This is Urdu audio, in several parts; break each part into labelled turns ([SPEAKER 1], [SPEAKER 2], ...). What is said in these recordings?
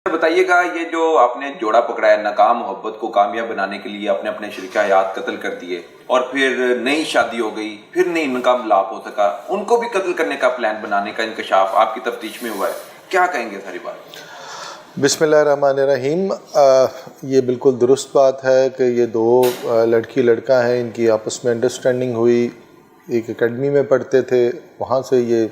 [SPEAKER 1] بتائیے گا، یہ جو آپ نے جوڑا پکڑا ہے، ناکام محبت کو کامیاب بنانے کے لیے اپنے اپنے شریک حیات قتل کر دیے اور پھر نئی شادی ہو گئی، پھر نہیں ان کا ملاپ ہو سکا، ان کو بھی قتل کرنے کا پلان بنانے کا انکشاف آپ کی تفتیش میں ہوا ہے، کیا کہیں گے ساری بات؟
[SPEAKER 2] بسم اللہ الرحمن الرحیم۔ یہ بالکل درست بات ہے کہ یہ دو لڑکی لڑکا ہیں، ان کی آپس میں انڈرسٹینڈنگ ہوئی، ایک اکیڈمی میں پڑھتے تھے، وہاں سے یہ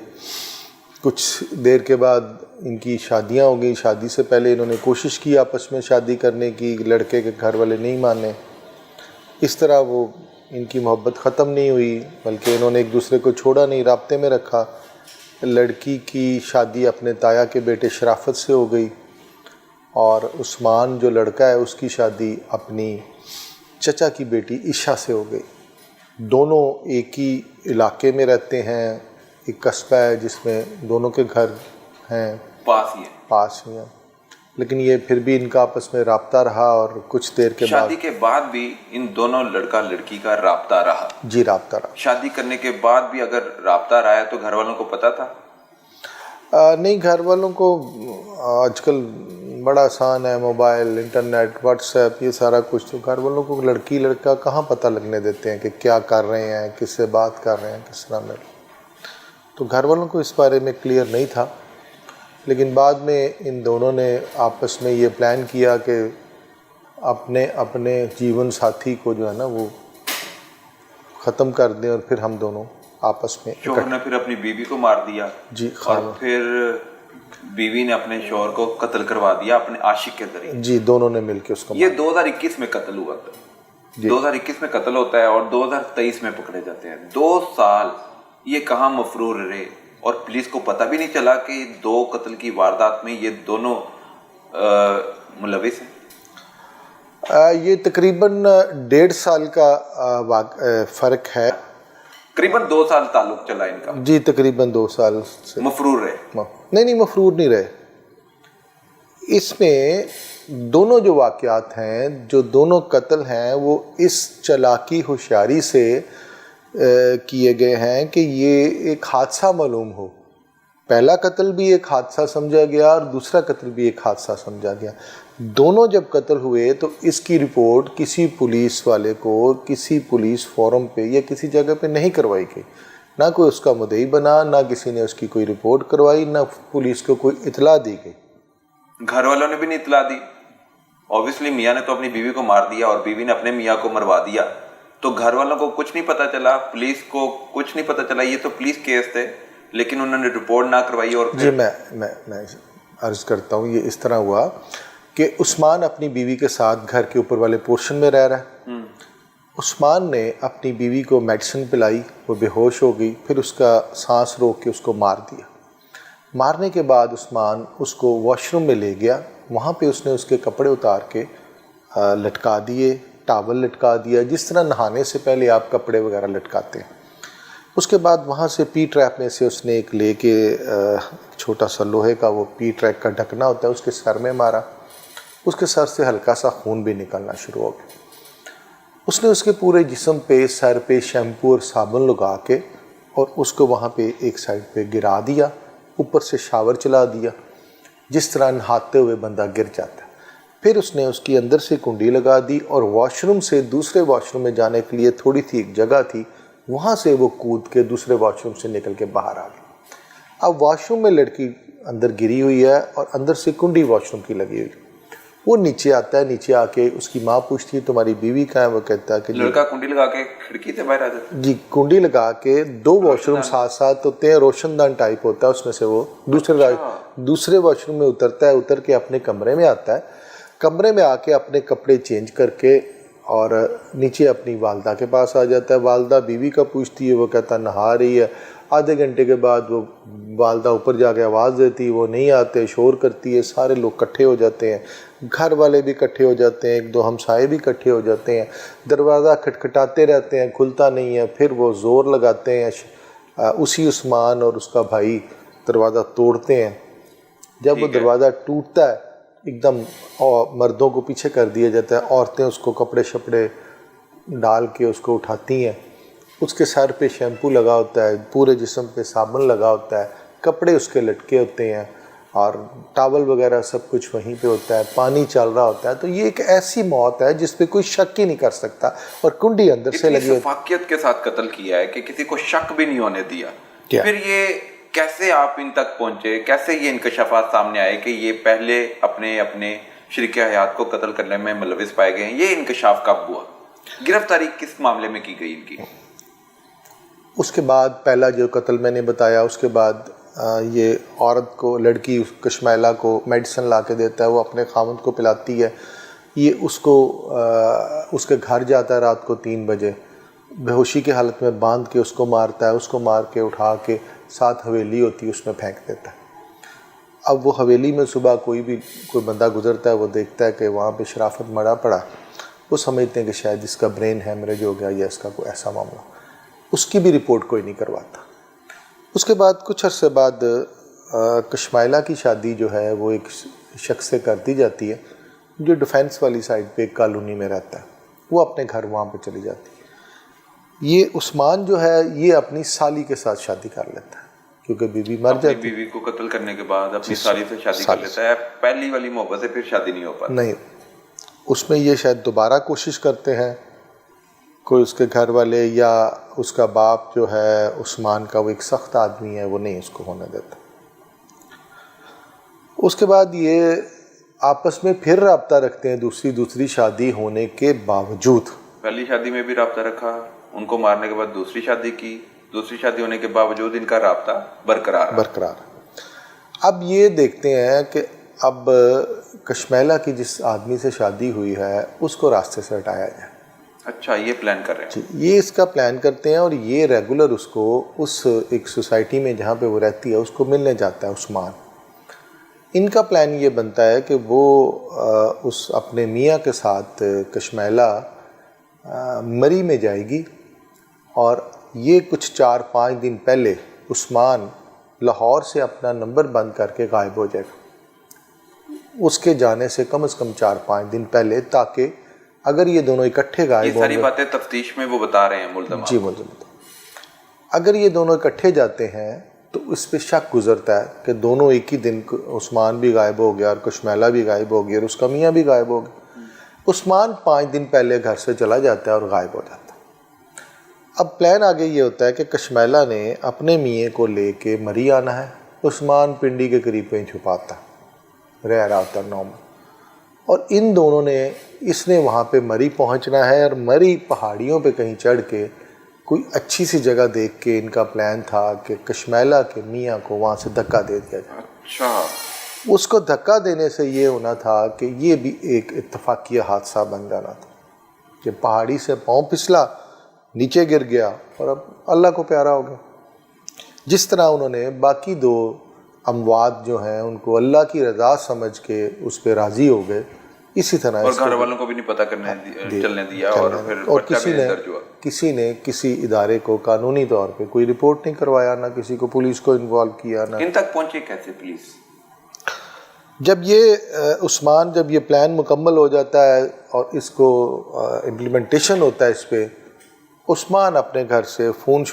[SPEAKER 2] کچھ دیر کے بعد ان کی شادیاں ہو گئیں۔ شادی سے پہلے انہوں نے کوشش کی آپس میں شادی کرنے کی، لڑکے کے گھر والے نہیں مانے، اس طرح وہ ان کی محبت ختم نہیں ہوئی، بلکہ انہوں نے ایک دوسرے کو چھوڑا نہیں، رابطے میں رکھا۔ لڑکی کی شادی اپنے تایا کے بیٹے شرافت سے ہو گئی، اور عثمان جو لڑکا ہے اس کی شادی اپنی چچا کی بیٹی عشا سے ہو گئی۔ دونوں ایک ہی علاقے میں رہتے ہیں، ایک قصبہ ہے جس میں دونوں کے گھر ہیں، پاس ہی ہیں، لیکن یہ پھر بھی ان کا آپس میں رابطہ رہا، اور کچھ دیر کے بعد
[SPEAKER 1] شادی کے بعد بھی ان دونوں لڑکا لڑکی کا رابطہ رہا؟
[SPEAKER 2] جی رابطہ رہا۔
[SPEAKER 1] شادی کرنے کے بعد بھی اگر رابطہ رہا ہے تو گھر والوں کو پتہ تھا؟
[SPEAKER 2] نہیں، گھر والوں کو آج کل بڑا آسان ہے، موبائل، انٹرنیٹ، واٹس ایپ، یہ سارا کچھ، تو گھر والوں کو لڑکی لڑکا کہاں پتہ لگنے دیتے ہیں کہ کیا کر رہے ہیں، کس سے بات کر رہے ہیں، کس طرح میں، تو گھر والوں کو اس بارے میں کلیئر نہیں تھا۔ لیکن بعد میں ان دونوں نے آپس میں یہ پلان کیا کہ اپنے جیون ساتھی کو جو ہے نا وہ ختم کر دیں، اور پھر ہم دونوں آپس میں
[SPEAKER 1] شوہر نے پھر اپنی بیوی کو مار دیا،
[SPEAKER 2] جی،
[SPEAKER 1] اور پھر بیوی نے اپنے شوہر کو قتل کروا دیا اپنے عاشق کے ذریعے۔
[SPEAKER 2] جی، دونوں نے مل کے اس کو
[SPEAKER 1] یہ 2021 میں قتل ہوا تھا، 2021 میں قتل ہوتا ہے اور 2023 میں پکڑے جاتے ہیں۔ 2 سال یہ کہاں مفرور رہے، اور پولیس کو پتہ بھی نہیں چلا کہ 2 قتل کی واردات میں یہ دونوں ملوث ہیں۔
[SPEAKER 2] یہ تقریباً 1.5 سال کا فرق ہے،
[SPEAKER 1] تقریباً 2 سال تعلق چلا ان کا۔
[SPEAKER 2] جی تقریباً 2 سال سے
[SPEAKER 1] مفرور رہے؟
[SPEAKER 2] نہیں، مفرور نہیں رہے۔ اس میں دونوں جو واقعات ہیں، جو دونوں قتل ہیں، وہ اس چالاکی ہوشیاری سے کیے گئے ہیں کہ یہ ایک حادثہ معلوم ہو۔ پہلا قتل بھی ایک حادثہ سمجھا گیا اور دوسرا قتل بھی ایک حادثہ سمجھا گیا۔ دونوں جب قتل ہوئے تو اس کی رپورٹ کسی پولیس والے کو کسی پولیس فورم پہ یا کسی جگہ پہ نہیں کروائی گئی، نہ کوئی اس کا مدعی بنا، نہ کسی نے اس کی کوئی رپورٹ کروائی، نہ پولیس کو کوئی اطلاع دی گئی۔
[SPEAKER 1] گھر والوں نے بھی نہیں اطلاع دی؟ اوبیسلی میاں نے تو اپنی بیوی کو مار دیا اور بیوی نے اپنے میاں کو مروا دیا، تو گھر والوں کو کچھ نہیں پتہ چلا، پولیس کو کچھ نہیں پتہ چلا؟ یہ تو پولیس کیس تھے، لیکن انہوں نے رپورٹ نہ کروائی۔ اور
[SPEAKER 2] جی میں عرض کرتا ہوں، یہ اس طرح ہوا کہ عثمان اپنی بیوی کے ساتھ گھر کے اوپر والے پورشن میں رہ رہا ہے۔ عثمان نے اپنی بیوی کو میڈیسن پلائی، وہ بے ہوش ہو گئی، پھر اس کا سانس روک کے اس کو مار دیا۔ مارنے کے بعد عثمان اس کو واش روم میں لے گیا، وہاں پہ اس نے اس کے کپڑے اتار کے لٹکا دیے، ٹاول لٹکا دیا، جس طرح نہانے سے پہلے آپ کپڑے وغیرہ لٹکاتے ہیں۔ اس کے بعد وہاں سے پی ٹریپ میں سے اس نے ایک لے کے چھوٹا سا لوہے کا وہ پی ٹریک کا ڈھکنا ہوتا ہے، اس کے سر میں مارا، اس کے سر سے ہلکا سا خون بھی نکلنا شروع ہو گیا۔ اس نے اس کے پورے جسم پہ، سر پہ شیمپو اور صابن لگا کے اور اس کو وہاں پہ ایک سائڈ پہ گرا دیا، اوپر سے شاور چلا دیا، جس طرح نہاتے ہوئے بندہ گر جاتا ہے۔ پھر اس نے اس کی اندر سے کنڈی لگا دی اور واش روم سے دوسرے واش روم میں جانے کے لیے تھوڑی سی ایک جگہ تھی، وہاں سے وہ کود کے دوسرے واش روم سے نکل کے باہر آ گئی۔ اب واش روم میں لڑکی اندر گری ہوئی ہے اور اندر سے کنڈی واش روم کی لگی ہوئی۔ وہ نیچے آتا ہے، نیچے آ کے اس کی ماں پوچھتی ہے تمہاری بیوی کہاں ہے؟ وہ کہتا ہے کہ
[SPEAKER 1] لڑکا کنڈی لگا کے کھڑکی سے باہر آ جاتا ہے؟
[SPEAKER 2] جی، کنڈی لگا کے 2 واش روم ساتھ ساتھ ہوتے ہیں، روشن دان ٹائپ ہوتا ہے، اس میں سے وہ دوسرے واش روم میں اترتا ہے، اتر کے اپنے کمرے میں آتا ہے، کمرے میں آ کے اپنے کپڑے چینج کر کے اور نیچے اپنی والدہ کے پاس آ جاتا ہے۔ والدہ بیوی کا پوچھتی ہے، وہ کہتا ہے نہا رہی ہے۔ آدھے گھنٹے کے بعد وہ والدہ اوپر جا کے آواز دیتی، وہ نہیں آتے، شور کرتی ہے، سارے لوگ اکٹھے ہو جاتے ہیں، گھر والے بھی اکٹھے ہو جاتے ہیں، 1-2 ہمسائے بھی اکٹھے ہو جاتے ہیں، دروازہ کھٹکھٹاتے رہتے ہیں، کھلتا نہیں ہے، پھر وہ زور لگاتے ہیں، اسی عثمان اور اس کا بھائی دروازہ توڑتے ہیں۔ جب وہ دروازہ ٹوٹتا ہے ایک دم مردوں کو پیچھے کر دیا جاتا ہے، عورتیں اس کو کپڑے شپڑے ڈال کے اس کو اٹھاتی ہیں، اس کے سر پہ شیمپو لگا ہوتا ہے، پورے جسم پہ صابن لگا ہوتا ہے، کپڑے اس کے لٹکے ہوتے ہیں، اور ٹاول وغیرہ سب کچھ وہیں پہ ہوتا ہے، پانی چل رہا ہوتا ہے. تو یہ ایک ایسی موت ہے جس پہ کوئی شک ہی نہیں کر سکتا، اور کنڈی اندر سے لگی ہوتی.
[SPEAKER 1] شفاقیت کے ساتھ قتل کیا ہے کہ کسی کو شک بھی نہیں ہونے دیا.
[SPEAKER 2] کیا
[SPEAKER 1] پھر یہ کیسے آپ ان تک پہنچے، کیسے یہ انکشافات سامنے آئے کہ یہ پہلے اپنے شریک حیات کو قتل کرنے میں ملوث پائے گئے ہیں؟ یہ انکشاف کب ہوا؟ گرفتاری کس معاملے میں کی گئی ان کی؟
[SPEAKER 2] اس کے بعد پہلا جو قتل میں نے بتایا، اس کے بعد یہ عورت کو، لڑکی کشمیلہ کو میڈیسن لا کے دیتا ہے، وہ اپنے خاوند کو پلاتی ہے. یہ اس کو اس کے گھر جاتا ہے رات کو 3 بجے، بے ہوشی کی حالت میں باندھ کے اس کو مارتا ہے. اس کو مار کے اٹھا کے ساتھ حویلی ہوتی ہے اس میں پھینک دیتا ہے. اب وہ حویلی میں صبح کوئی بندہ گزرتا ہے، وہ دیکھتا ہے کہ وہاں پہ شرافت مرا پڑا. وہ سمجھتے ہیں کہ شاید اس کا برین ہیمریج ہو گیا یا اس کا کوئی ایسا معاملہ. اس کی بھی رپورٹ کوئی نہیں کرواتا. اس کے بعد کچھ عرصے بعد کشمیلہ کی شادی جو ہے وہ ایک شخص سے کر دی جاتی ہے جو ڈیفینس والی سائڈ پہ ایک کالونی میں رہتا ہے. وہ اپنے گھر وہاں پہ چلی جاتی ہے. یہ عثمان جو ہے یہ اپنی سالی کے ساتھ شادی کر لیتا ہے کیونکہ بیوی مر جاتی ہے.
[SPEAKER 1] اپنی بیوی کو قتل کرنے کے بعد اپنی سالی سے شادی کر لیتا ہے. پہلی والی محبت سے پھر شادی نہیں ہو پاتی.
[SPEAKER 2] نہیں، اس میں یہ شاید دوبارہ کوشش کرتے ہیں کوئی اس کے گھر والے یا اس کا باپ جو ہے عثمان کا، وہ ایک سخت آدمی ہے، وہ نہیں اس کو ہونے دیتا. اس کے بعد یہ آپس میں پھر رابطہ رکھتے ہیں دوسری شادی ہونے کے باوجود.
[SPEAKER 1] پہلی شادی میں بھی رابطہ رکھا، ان کو مارنے کے بعد دوسری شادی کی، دوسری شادی ہونے کے باوجود ان کا رابطہ برقرار.
[SPEAKER 2] اب یہ دیکھتے ہیں کہ اب کشمیلہ کی جس آدمی سے شادی ہوئی ہے اس کو راستے سے ہٹایا جائے.
[SPEAKER 1] اچھا، یہ پلان کر رہے ہیں.
[SPEAKER 2] یہ اس کا پلان کرتے ہیں، اور یہ ریگولر اس کو اس ایک سوسائٹی میں جہاں پہ وہ رہتی ہے اس کو ملنے جاتا ہے عثمان. ان کا پلان یہ بنتا ہے کہ وہ اس اپنے میاں کے ساتھ کشمیلہ مری میں جائے گی، اور یہ کچھ 4-5 دن پہلے عثمان لاہور سے اپنا نمبر بند کر کے غائب ہو جائے گا اس کے جانے سے کم از کم 4-5 دن پہلے، تاکہ اگر یہ دونوں اکٹھے غائب ہوں گے.
[SPEAKER 1] یہ ساری باتیں تفتیش میں وہ بتا رہے ہیں ملزم.
[SPEAKER 2] جی ملزم. اگر یہ دونوں اکٹھے جاتے ہیں تو اس پہ شک گزرتا ہے کہ دونوں ایک ہی دن عثمان بھی غائب ہو گیا اور کشمیلہ بھی غائب ہو گیا اور اس کا میاں بھی غائب ہو گیا. عثمان 5 دن پہلے گھر سے چلا جاتا ہے اور غائب ہو جاتا ہے. اب پلان آگے یہ ہوتا ہے کہ کشمیلہ نے اپنے میاں کو لے کے مری آنا ہے. عثمان پنڈی کے قریب کہیں چھپاتا رہ رہا ہوتا 9 میں، اور ان دونوں نے، اس نے وہاں پہ مری پہنچنا ہے، اور مری پہاڑیوں پہ کہیں چڑھ کے کوئی اچھی سی جگہ دیکھ کے ان کا پلان تھا کہ کشمیلہ کے میاں کو وہاں سے دھکا دے دیا جائے.
[SPEAKER 1] اچھا.
[SPEAKER 2] اس کو دھکا دینے سے یہ ہونا تھا کہ یہ بھی ایک اتفاقیہ حادثہ بن جانا تھا کہ پہاڑی سے پاؤں پھسلا، نیچے گر گیا اور اب اللہ کو پیارا ہو گیا. جس طرح انہوں نے باقی 2 اموات جو ہیں ان کو اللہ کی رضا سمجھ کے اس پہ راضی ہو گئے، اسی طرح
[SPEAKER 1] اور گھر والوں کو بھی نہیں پتہ چلنے دیا، اور پھر پرچہ بھی درج ہوا.
[SPEAKER 2] کسی نے کسی ادارے کو قانونی طور پہ کوئی رپورٹ نہیں کروایا، نہ کسی کو پولیس کو انوالو کیا. نہ
[SPEAKER 1] ان تک پہنچے کیسے پولیس؟
[SPEAKER 2] جب یہ عثمان، جب یہ پلان مکمل ہو جاتا ہے اور اس کو امپلیمنٹیشن ہوتا ہے اس پہ، عثمان اپنے گھر سے فون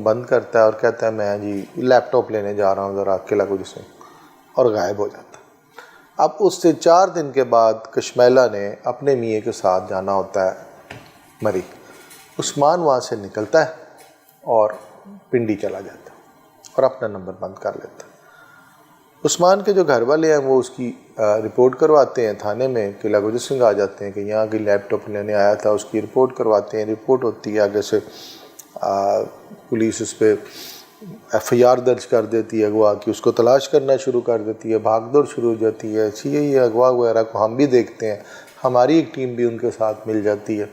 [SPEAKER 2] بند کرتا ہے اور کہتا ہے میں جی لیپ ٹاپ لینے جا رہا ہوں ذرا قلعہ گنج سے، اور غائب ہو جاتا ہے. اب اس سے 4 دن کے بعد کشمیلہ نے اپنے میاں کے ساتھ جانا ہوتا ہے مری. عثمان وہاں سے نکلتا ہے اور پنڈی چلا جاتا ہے اور اپنا نمبر بند کر لیتا ہے. عثمان کے جو گھر والے ہیں وہ اس کی رپورٹ کرواتے ہیں تھانے میں، قلعہ گنج سنگھ آ جاتے ہیں کہ یہاں کی لیپ ٹاپ لینے آیا تھا، اس کی رپورٹ کرواتے ہیں. رپورٹ ہوتی ہے، آگے سے پولیس اس پہ FIR درج کر دیتی ہے اغوا کی، اس کو تلاش کرنا شروع کر دیتی ہے، بھاگ دوڑ شروع ہو جاتی ہے. یہ اغوا وغیرہ کو ہم بھی دیکھتے ہیں، ہماری ایک ٹیم بھی ان کے ساتھ مل جاتی ہے.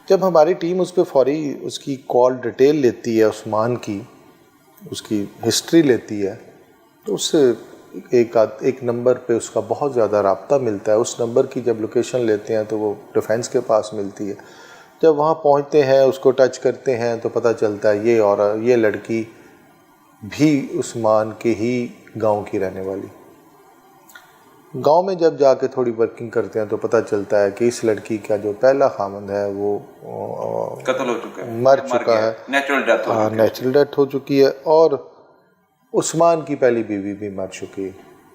[SPEAKER 2] جب ہماری ٹیم اس پہ فوری اس کی کال ڈیٹیل لیتی ہے عثمان کی، اس کی ہسٹری لیتی ہے، تو اس سے ایک نمبر پہ اس کا بہت زیادہ رابطہ ملتا ہے. اس نمبر کی جب لوکیشن لیتے ہیں تو وہ ڈیفینس کے پاس ملتی ہے. جب وہاں پہنچتے ہیں، اس کو ٹچ کرتے ہیں تو پتہ چلتا ہے یہ لڑکی بھی عثمان کے ہی گاؤں کی رہنے والی. گاؤں میں جب جا کے تھوڑی ورکنگ کرتے ہیں تو پتہ چلتا ہے کہ اس لڑکی کا جو پہلا خامند ہے وہ
[SPEAKER 1] قتل ہو چکا ہے،
[SPEAKER 2] مر چکا ہے،
[SPEAKER 1] نیچرل
[SPEAKER 2] ڈیتھ ہو چکی ہے، اور عثمان کی پہلی بیوی بھی مر چکی ہے.